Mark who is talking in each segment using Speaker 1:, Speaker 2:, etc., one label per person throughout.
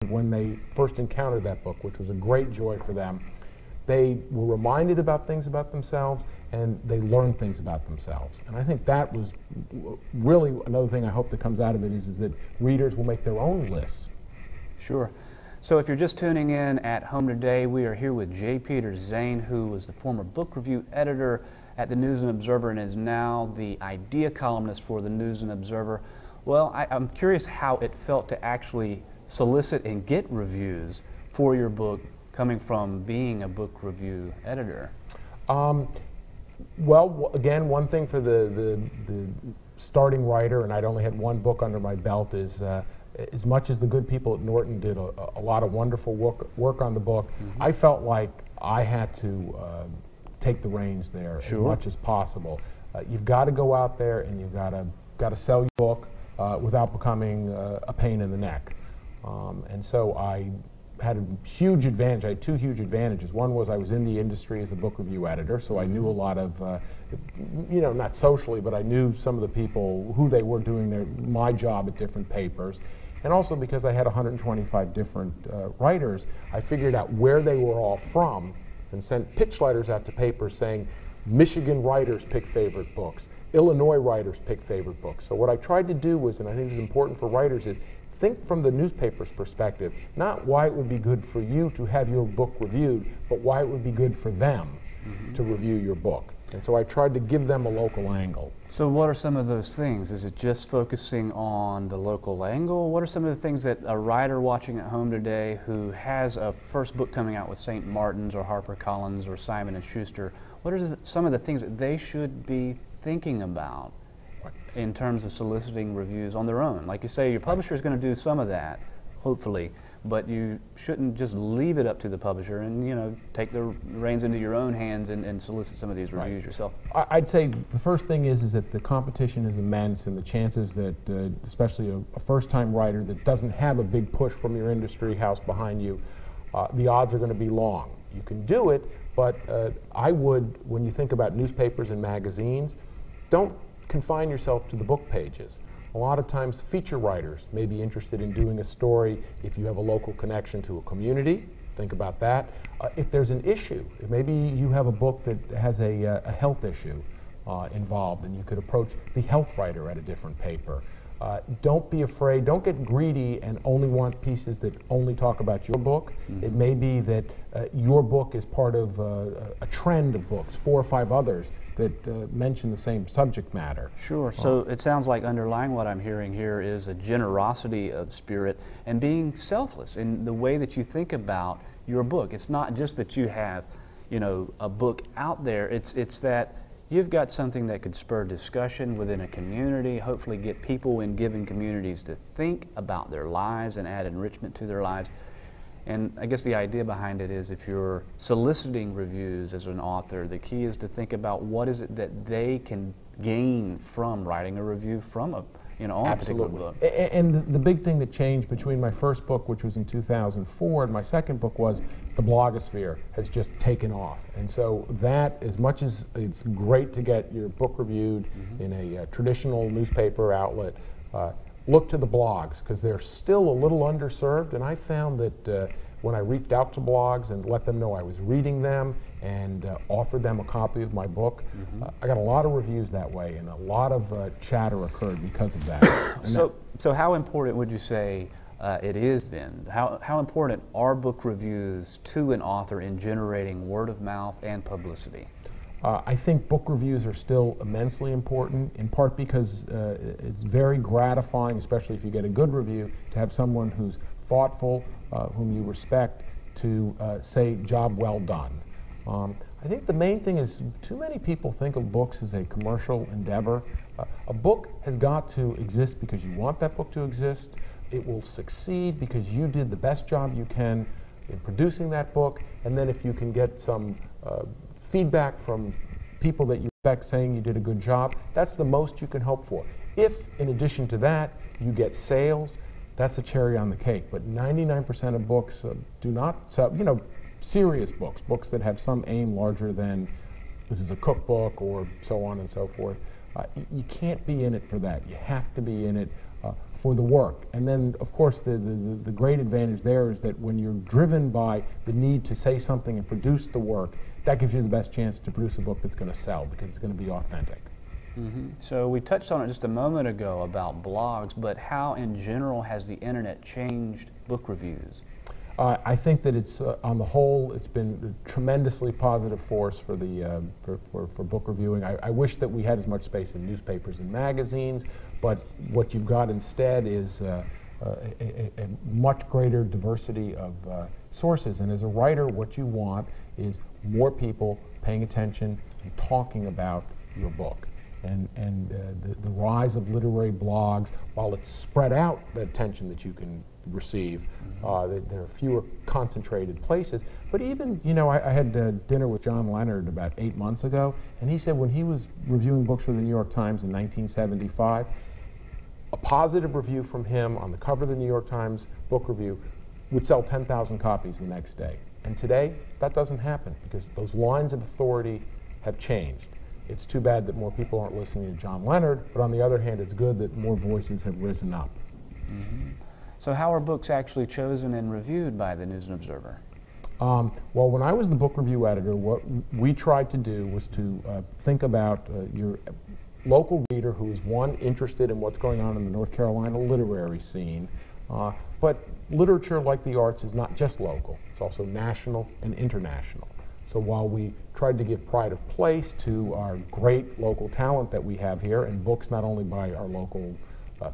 Speaker 1: when they first encountered that book, which was a great joy for them. They were reminded about things about themselves, and they learned things about themselves. And I think that was really another thing I hope that comes out of it is that readers will make their own lists.
Speaker 2: Sure. So if you're just tuning in at home today, we are here with J. Peder Zane, who was the former book review editor at the News and Observer and is now the idea columnist for the News and Observer. Well, I'm curious how it felt to actually solicit and get reviews for your book, coming from being a book review editor.
Speaker 1: Well, again, one thing for the starting writer, and I'd only had one book under my belt, is as much as the good people at Norton did a lot of wonderful work on the book, I felt like I had to take the reins there as much as possible. You've got to go out there and you've got to sell your book without becoming a pain in the neck. And so I had a huge advantage. I had two huge advantages. One was I was in the industry as a book review editor, so I knew a lot of, you know, not socially, but I knew some of the people, who they were doing my job at different papers. And also because I had 125 different writers, I figured out where they were all from and sent pitch letters out to papers saying, Michigan writers pick favorite books, Illinois writers pick favorite books. So what I tried to do was, and I think this is important for writers, is think from the newspaper's perspective, not why it would be good for you to have your book reviewed, but why it would be good for them to review your book. And so I tried to give them a local angle.
Speaker 2: So what are some of those things? Is it just focusing on the local angle? What are some of the things that a writer watching at home today who has a first book coming out with St. Martin's or HarperCollins or Simon & Schuster, what are some of the things that they should be thinking about in terms of soliciting reviews on their own? Like you say, your publisher is going to do some of that, hopefully, but you shouldn't just leave it up to the publisher and, you know, take the reins into your own hands and solicit some of these reviews yourself.
Speaker 1: I'd say the first thing is that the competition is immense, and the chances that, especially a first-time writer that doesn't have a big push from your industry house behind you, the odds are going to be long. You can do it, but I would, when you think about newspapers and magazines, don't confine yourself to the book pages. A lot of times feature writers may be interested in doing a story if you have a local connection to a community. Think about that. If there's an issue, maybe you have a book that has a health issue involved, and you could approach the health writer at a different paper. Don't be afraid, don't get greedy and only want pieces that only talk about your book. It may be that your book is part of a trend of books, 4 or 5 others that mention the same subject matter.
Speaker 2: Sure. So it sounds like underlying what I'm hearing here is a generosity of spirit and being selfless in the way that you think about your book. It's not just that you have, you know, a book out there. It's that you've got something that could spur discussion within a community, hopefully get people in given communities to think about their lives and add enrichment to their lives. And I guess the idea behind it is if you're soliciting reviews as an author, the key is to think about what is it that they can gain from writing a review from a, you know, on a particular book.
Speaker 1: And the big thing that changed between my first book, which was in 2004, and my second book was the blogosphere has just taken off. And so that, as much as it's great to get your book reviewed in a traditional newspaper outlet, look to the blogs, because they're still a little underserved, and I found that when I reached out to blogs and let them know I was reading them and offered them a copy of my book, I got a lot of reviews that way, and a lot of chatter occurred because of that.
Speaker 2: So how important would you say it is then? How important are book reviews to an author in generating word of mouth and publicity?
Speaker 1: I think book reviews are still immensely important, in part because it's very gratifying, especially if you get a good review, to have someone who's thoughtful, whom you respect, to say, job well done. I think the main thing is too many people think of books as a commercial endeavor. A book has got to exist because you want that book to exist. It will succeed because you did the best job you can in producing that book, and then if you can get some feedback from people that you respect saying you did a good job, that's the most you can hope for. If, in addition to that, you get sales, that's a cherry on the cake. But 99% of books do not sell, you know, serious books, books that have some aim larger than this is a cookbook or so on and so forth. You can't be in it for that. You have to be in it for the work. And then, of course, the great advantage there is that when you're driven by the need to say something and produce the work, that gives you the best chance to produce a book that's going to sell because it's going to be authentic.
Speaker 2: So we touched on it just a moment ago about blogs, but how in general has the internet changed book reviews?
Speaker 1: I think that it's, on the whole, it's been a tremendously positive force for the for book reviewing. I wish that we had as much space in newspapers and magazines, but what you've got instead is a much greater diversity of sources. And as a writer, what you want is more people paying attention and talking about your book. And the rise of literary blogs, while it's spread out the attention that you can receive, there are fewer concentrated places. But even, you know, I had dinner with John Leonard about 8 months ago, and he said when he was reviewing books for the New York Times in 1975, a positive review from him on the cover of the New York Times book review would sell 10,000 copies the next day. And today, that doesn't happen because those lines of authority have changed. It's too bad that more people aren't listening to John Leonard, but on the other hand, it's good that more voices have risen up.
Speaker 2: So how are books actually chosen and reviewed by the News and Observer?
Speaker 1: Well, when I was the book review editor, what we tried to do was to think about your local reader who is, one, interested in what's going on in the North Carolina literary scene, but literature, like the arts, is not just local. It's also national and international. So while we tried to give pride of place to our great local talent that we have here, and books not only by our local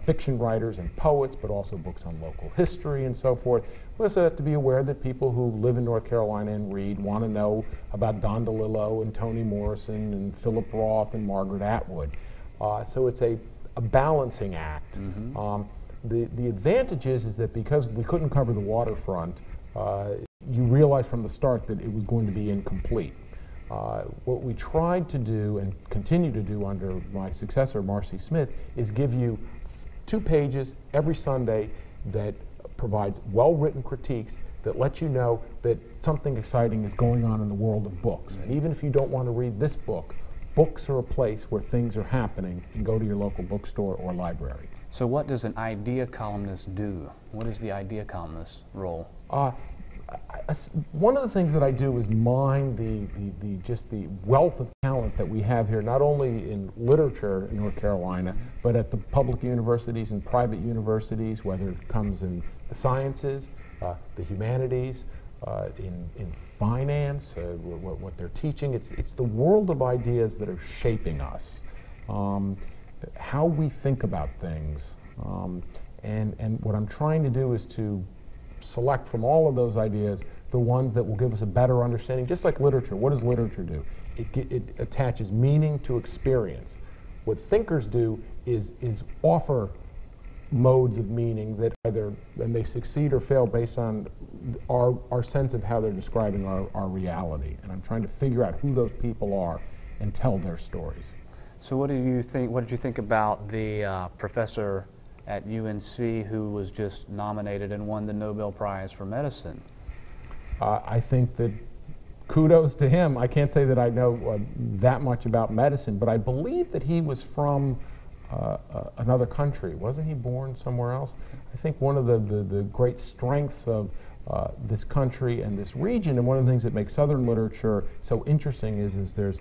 Speaker 1: fiction writers and poets, but also books on local history and so forth, we also have to be aware that people who live in North Carolina and read want to know about Don DeLillo and Toni Morrison and Philip Roth and Margaret Atwood. So it's a balancing act. The advantage is that because we couldn't cover the waterfront, you realized from the start that it was going to be incomplete. What we tried to do and continue to do under my successor, Marcy Smith, is give you 2 pages every Sunday that provides well-written critiques that let you know that something exciting is going on in the world of books. And even if you don't want to read this book, books are a place where things are happening, and go to your local bookstore or library.
Speaker 2: So what does an idea columnist do? What is the idea columnist's role?
Speaker 1: One of the things that I do is mine just the wealth of talent that we have here, not only in literature in North Carolina, but at the public universities and private universities, whether it comes in the sciences, the humanities, in finance, what they're teaching. It's the world of ideas that are shaping us, how we think about things. And what I'm trying to do is to select from all of those ideas the ones that will give us a better understanding. Just like literature, what does literature do? It attaches meaning to experience. What thinkers do is offer modes of meaning that either, and they succeed or fail based on our sense of how they're describing our reality. And I'm trying to figure out who those people are and tell their stories.
Speaker 2: So what did you think about the professor at UNC who was just nominated and won the Nobel Prize for Medicine?
Speaker 1: I think that kudos to him. I can't say that I know that much about medicine, but I believe that he was from another country. Wasn't he born somewhere else? I think one of the great strengths of this country and this region, and one of the things that makes Southern literature so interesting is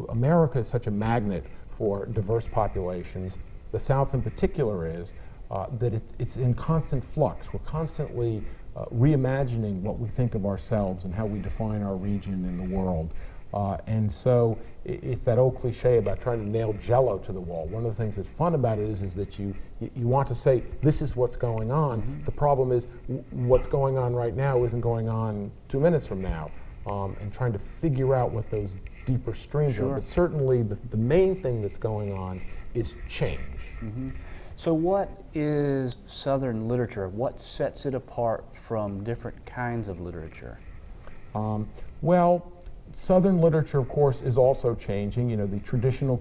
Speaker 1: America is such a magnet for diverse populations. The South in particular is, that it's in constant flux. We're constantly reimagining what we think of ourselves and how we define our region in the world. And so it's that old cliche about trying to nail Jell-O to the wall. One of the things that's fun about it is that you want to say, this is what's going on. The problem is what's going on right now isn't going on 2 minutes from now. And trying to figure out what those deeper streams are. But certainly the main thing that's going on is change.
Speaker 2: So what is Southern literature? What sets it apart from different kinds of literature?
Speaker 1: Well, Southern literature, of course, is also changing. You know, the traditional